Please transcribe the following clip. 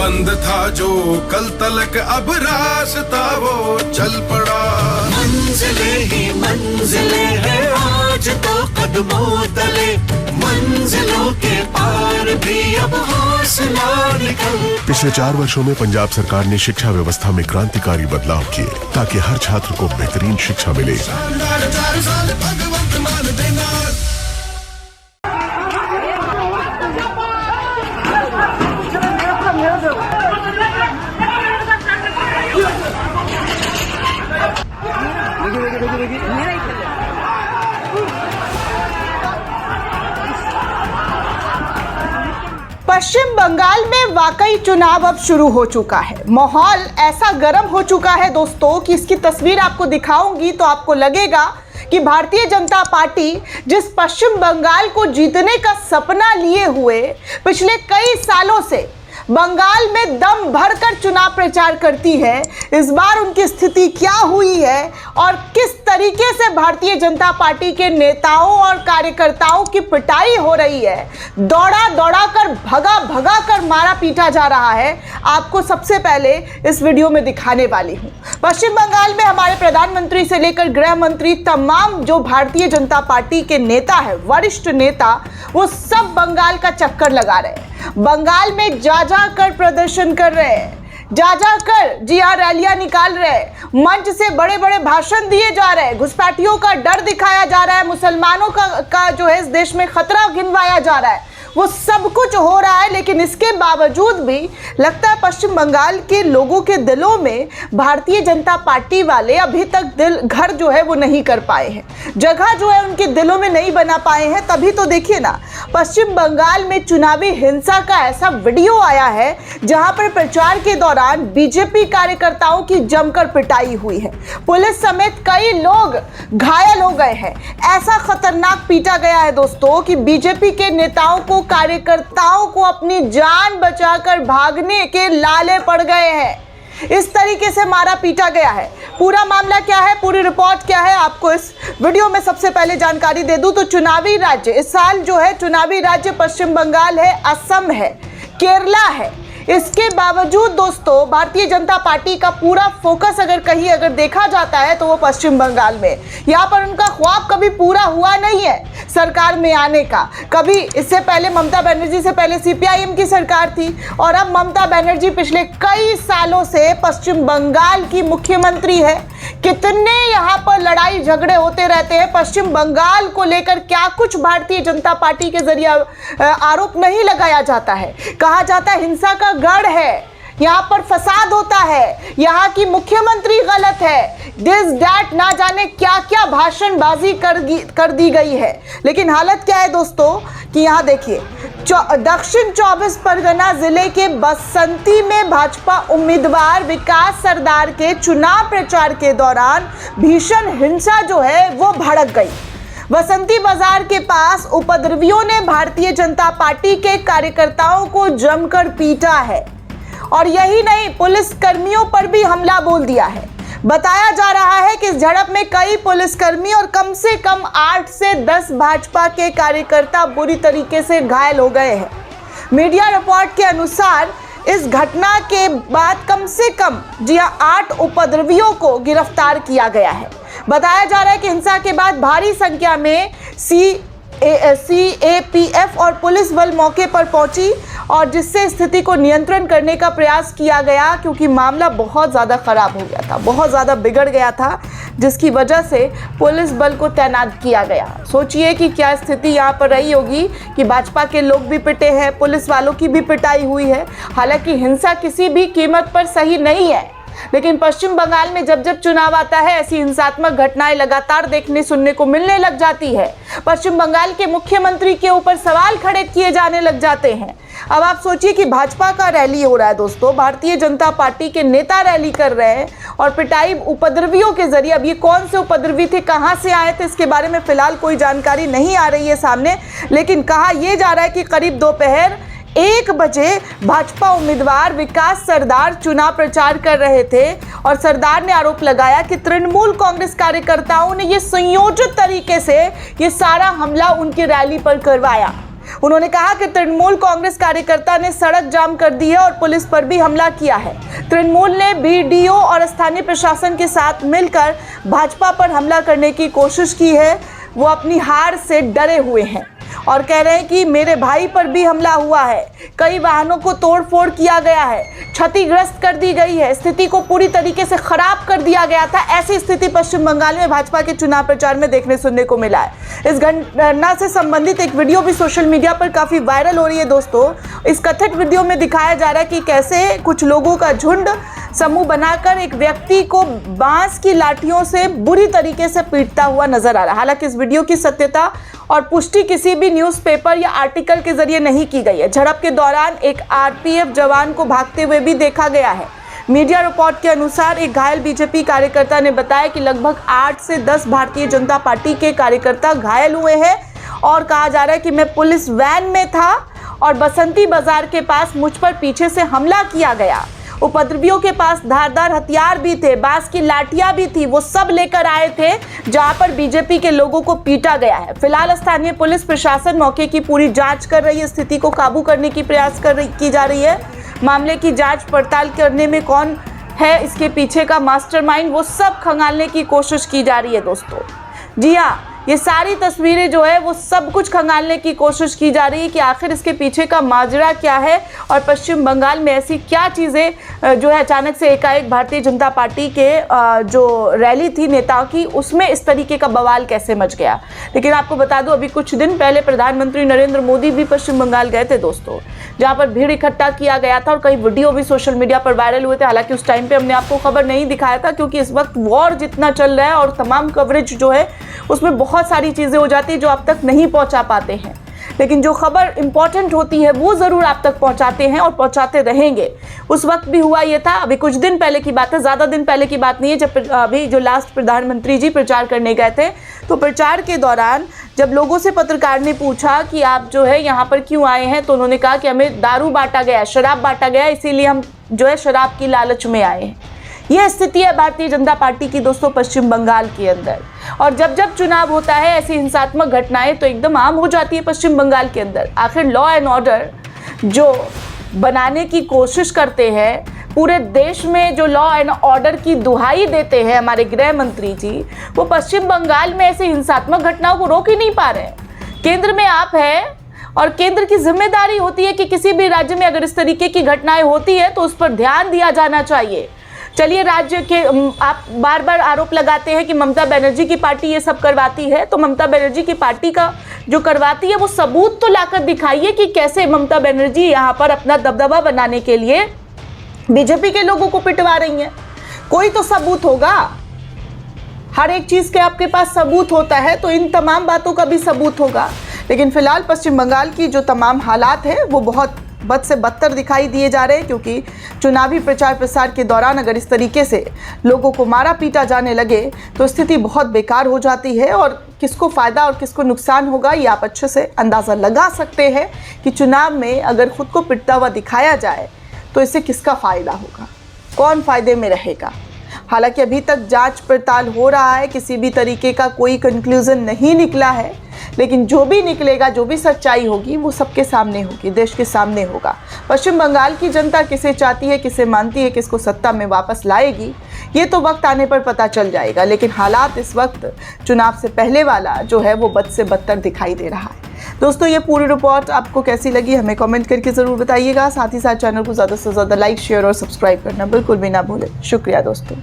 बंद था जो कल तलक अब रास्ता वो चल पड़ा। मंजिले ही मंजिले हैं आज तो कदमों तले, मंजिलों के पार भी अब हौसला निकल। पिछले 4 वर्षों में पंजाब सरकार ने शिक्षा व्यवस्था में क्रांतिकारी बदलाव किए ताकि हर छात्र को बेहतरीन शिक्षा मिले। पश्चिम बंगाल में वाकई चुनाव अब शुरू हो चुका है। माहौल ऐसा गर्म हो चुका है दोस्तों कि इसकी तस्वीर आपको दिखाऊंगी तो आपको लगेगा कि भारतीय जनता पार्टी जिस पश्चिम बंगाल को जीतने का सपना लिए हुए पिछले कई सालों से बंगाल में दम भरकर चुनाव प्रचार करती है, इस बार उनकी स्थिति क्या हुई है और किस तरीके से भारतीय जनता पार्टी के नेताओं और कार्यकर्ताओं की पिटाई हो रही है, दौड़ा दौड़ा कर भगा कर मारा पीटा जा रहा है, आपको सबसे पहले इस वीडियो में दिखाने वाली हूं। पश्चिम बंगाल में हमारे प्रधानमंत्री से लेकर गृह मंत्री, तमाम जो भारतीय जनता पार्टी के नेता है, वरिष्ठ नेता, वो सब बंगाल का चक्कर लगा रहे हैं। बंगाल में जा कर प्रदर्शन कर रहे हैं, जा कर जी हाँ रैलियां निकाल रहे हैं, मंच से बड़े बड़े भाषण दिए जा रहे हैं, घुसपैठियों का डर दिखाया जा रहा है, मुसलमानों का जो है इस देश में खतरा गिनवाया जा रहा है, वो सब कुछ हो रहा है। लेकिन इसके बावजूद भी लगता है पश्चिम बंगाल के लोगों के दिलों में भारतीय जनता पार्टी वाले अभी तक घर जो है वो नहीं कर पाए हैं, जगह जो है उनके दिलों में नहीं बना पाए हैं। तभी तो देखिए ना, पश्चिम बंगाल में चुनावी हिंसा का ऐसा वीडियो आया है जहां पर प्रचार के दौरान बीजेपी कार्यकर्ताओं की जमकर पिटाई हुई है, पुलिस समेत कई लोग घायल हो गए हैं। ऐसा खतरनाक पीटा गया है दोस्तों कि बीजेपी के नेताओं को, कार्यकर्ताओं को अपनी जान बचाकर भागने के लाले पड़ गए हैं। इस तरीके से मारा पीटा गया है। पूरा मामला क्या है, पूरी रिपोर्ट क्या है, आपको इस वीडियो में सबसे पहले जानकारी दे दूं तो चुनावी राज्य इस साल जो है, चुनावी राज्य पश्चिम बंगाल है, असम है, केरला है। इसके बावजूद दोस्तों भारतीय जनता पार्टी का पूरा फोकस अगर देखा जाता है तो वो पश्चिम बंगाल में, यहाँ पर उनका ख्वाब कभी पूरा हुआ नहीं है सरकार में आने का। कभी इससे पहले ममता बनर्जी से पहले सीपीआईएम की सरकार थी और अब ममता बनर्जी पिछले कई सालों से पश्चिम बंगाल की मुख्यमंत्री है। कितने यहाँ पर लड़ाई झगड़े होते रहते हैं पश्चिम बंगाल को लेकर, क्या कुछ भारतीय जनता पार्टी के जरिए आरोप नहीं लगाया जाता है। कहा जाता है हिंसा का गढ़ है, यहाँ पर फसाद होता है, यहाँ की मुख्यमंत्री गलत है, दिस डैट ना जाने क्या क्या भाषणबाजी कर दी गई है। लेकिन हालत क्या है दोस्तों कि यहाँ देखिए, दक्षिण 24 परगना जिले के बसंती में भाजपा उम्मीदवार विकास सरदार के चुनाव प्रचार के दौरान भीषण हिंसा जो है वो भड़क गई। बसंती बाजार के पास उपद्रवियों ने भारतीय जनता पार्टी के कार्यकर्ताओं को जमकर पीटा है और यही नहीं, पुलिस कर्मियों पर भी हमला बोल दिया है। बताया जा रहा है कि इस झड़प में कई पुलिसकर्मी और कम से कम 8 से 10 भाजपा के कार्यकर्ता बुरी तरीके से घायल हो गए हैं। मीडिया रिपोर्ट के अनुसार इस घटना के बाद कम से कम 8 उपद्रवियों को गिरफ्तार किया गया है। बताया जा रहा है कि हिंसा के बाद भारी संख्या में सीएपीएफ और पुलिस बल मौके पर पहुंची और जिससे स्थिति को नियंत्रण करने का प्रयास किया गया, क्योंकि मामला बहुत ज़्यादा खराब हो गया था, बहुत ज़्यादा बिगड़ गया था, जिसकी वजह से पुलिस बल को तैनात किया गया। सोचिए कि क्या स्थिति यहाँ पर रही होगी कि भाजपा के लोग भी पिटे हैं, पुलिस वालों की भी पिटाई हुई है। हालांकि हिंसा किसी भी कीमत पर सही नहीं है, लेकिन पश्चिम बंगाल में जब चुनाव आता है ऐसी हिंसात्मक घटनाएं लगातार देखने सुनने को मिलने लग जाती है। पश्चिम बंगाल के मुख्यमंत्री के ऊपर सवाल खड़े किए जाने लग जाते हैं। अब आप सोचिए कि भाजपा का रैली हो रहा है दोस्तों, भारतीय जनता पार्टी के नेता रैली कर रहे हैं और पिटाई उपद्रवियों के जरिए। अब ये कौन से उपद्रवी थे, कहां से आए थे, इसके बारे में फिलहाल कोई जानकारी नहीं आ रही है सामने, लेकिन कहा यह जा रहा है कि करीब दोपहर 1 बजे भाजपा उम्मीदवार विकास सरदार चुनाव प्रचार कर रहे थे और सरदार ने आरोप लगाया कि तृणमूल कांग्रेस कार्यकर्ताओं ने ये संयोजित तरीके से ये सारा हमला उनकी रैली पर करवाया। उन्होंने कहा कि तृणमूल कांग्रेस कार्यकर्ता ने सड़क जाम कर दी है और पुलिस पर भी हमला किया है। तृणमूल ने बीडीओ और स्थानीय प्रशासन के साथ मिलकर भाजपा पर हमला करने की कोशिश की है। वो अपनी हार से डरे हुए हैं और कह रहे हैं कि मेरे भाई पर भी हमला हुआ है, कई वाहनों को तोड़फोड़ किया गया है, क्षतिग्रस्त कर दी गई है, स्थिति को पूरी तरीके से खराब कर दिया गया था। ऐसी स्थिति पश्चिम बंगाल में भाजपा के चुनाव प्रचार में देखने सुनने को मिला है। इस घटना से संबंधित एक वीडियो भी सोशल मीडिया पर काफी वायरल हो रही है दोस्तों। इस कथित वीडियो में दिखाया जा रहा है कि कैसे कुछ लोगों का झुंड समूह बनाकर एक व्यक्ति को बांस की लाठियों से बुरी तरीके से पीटता हुआ नजर आ रहा है। हालांकि इस वीडियो की सत्यता और पुष्टि किसी भी न्यूज़पेपर या आर्टिकल के जरिए नहीं की गई है। झड़प के दौरान एक आरपीएफ जवान को भागते हुए भी देखा गया है। मीडिया रिपोर्ट के अनुसार एक घायल बीजेपी कार्यकर्ता ने बताया कि लगभग 8 से 10 भारतीय जनता पार्टी के कार्यकर्ता घायल हुए हैं और कहा जा रहा है कि मैं पुलिस वैन में था और बसंती बाजार के पास मुझ पर पीछे से हमला किया गया। उपद्रवियों के पास धारदार हथियार भी थे, बांस की लाठियां भी थी, वो सब लेकर आए थे जहां पर बीजेपी के लोगों को पीटा गया है। फिलहाल स्थानीय पुलिस प्रशासन मौके की पूरी जांच कर रही है, स्थिति को काबू करने की प्रयास की जा रही है। मामले की जांच पड़ताल करने में कौन है इसके पीछे का मास्टरमाइंड, वो सब खंगालने की कोशिश की जा रही है दोस्तों। जी हाँ, ये सारी तस्वीरें जो है वो सब कुछ खंगालने की कोशिश की जा रही है कि आखिर इसके पीछे का माजरा क्या है और पश्चिम बंगाल में ऐसी क्या चीज़ें जो है अचानक से एकाएक भारतीय जनता पार्टी के जो रैली थी नेताओं की उसमें इस तरीके का बवाल कैसे मच गया। लेकिन आपको बता दूं, अभी कुछ दिन पहले प्रधानमंत्री नरेंद्र मोदी भी पश्चिम बंगाल गए थे दोस्तों, जहाँ पर भीड़ इकट्ठा किया गया था और कई वीडियो भी सोशल मीडिया पर वायरल हुए थे। हालांकि उस टाइम पे हमने आपको खबर नहीं दिखाया था क्योंकि इस वक्त वॉर जितना चल रहा है और तमाम कवरेज जो है उसमें बहुत सारी चीज़ें हो जाती है जो आप तक नहीं पहुंचा पाते हैं। लेकिन जो खबर इंपॉर्टेंट होती है वो ज़रूर आप तक पहुंचाते हैं और पहुंचाते रहेंगे। उस वक्त भी हुआ ये था, अभी कुछ दिन पहले की बात है, ज़्यादा दिन पहले की बात नहीं है, जब अभी जो लास्ट प्रधानमंत्री जी प्रचार करने गए थे तो प्रचार के दौरान जब लोगों से पत्रकार ने पूछा कि आप जो है यहाँ पर क्यों आए हैं तो उन्होंने कहा कि हमें दारू बांटा गया, शराब बांटा गया, इसीलिए हम जो है शराब की लालच में आए हैं। यह स्थिति है भारतीय जनता पार्टी की दोस्तों पश्चिम बंगाल के अंदर। और जब जब चुनाव होता है ऐसी हिंसात्मक घटनाएं तो एकदम आम हो जाती है पश्चिम बंगाल के अंदर। आखिर लॉ एंड ऑर्डर जो बनाने की कोशिश करते हैं, पूरे देश में जो लॉ एंड ऑर्डर की दुहाई देते हैं हमारे गृह मंत्री जी, वो पश्चिम बंगाल में ऐसी हिंसात्मक घटनाओं को रोक ही नहीं पा रहे हैं। केंद्र में आप हैं और केंद्र की जिम्मेदारी होती है कि किसी भी राज्य में अगर इस तरीके की घटनाएं होती है तो उस पर ध्यान दिया जाना चाहिए। चलिए, राज्य के आप बार बार आरोप लगाते हैं कि ममता बनर्जी की पार्टी ये सब करवाती है, तो ममता बनर्जी की पार्टी का जो करवाती है वो सबूत तो लाकर दिखाइए कि कैसे ममता बनर्जी यहाँ पर अपना दबदबा बनाने के लिए बीजेपी के लोगों को पिटवा रही हैं। कोई तो सबूत होगा, हर एक चीज़ के आपके पास सबूत होता है तो इन तमाम बातों का भी सबूत होगा। लेकिन फिलहाल पश्चिम बंगाल की जो तमाम हालात है वो बहुत बद से बदतर दिखाई दिए जा रहे हैं, क्योंकि चुनावी प्रचार प्रसार के दौरान अगर इस तरीके से लोगों को मारा पीटा जाने लगे तो स्थिति बहुत बेकार हो जाती है और किसको फ़ायदा और किसको नुकसान होगा ये आप अच्छे से अंदाज़ा लगा सकते हैं कि चुनाव में अगर खुद को पिटता हुआ दिखाया जाए तो इससे किसका फ़ायदा होगा, कौन फ़ायदे में रहेगा। हालांकि अभी तक जांच पड़ताल हो रहा है, किसी भी तरीके का कोई कंक्लूजन नहीं निकला है, लेकिन जो भी निकलेगा, जो भी सच्चाई होगी वो सबके सामने होगी, देश के सामने होगा। पश्चिम बंगाल की जनता किसे चाहती है, किसे मानती है, किसको सत्ता में वापस लाएगी, ये तो वक्त आने पर पता चल जाएगा। लेकिन हालात इस वक्त चुनाव से पहले वाला जो है वो बद से बदतर दिखाई दे रहा है। दोस्तों, ये पूरी रिपोर्ट आपको कैसी लगी हमें कमेंट करके ज़रूर बताइएगा। साथ ही साथ चैनल को ज़्यादा से ज़्यादा लाइक, शेयर और सब्सक्राइब करना बिल्कुल भी ना भूलें। शुक्रिया दोस्तों।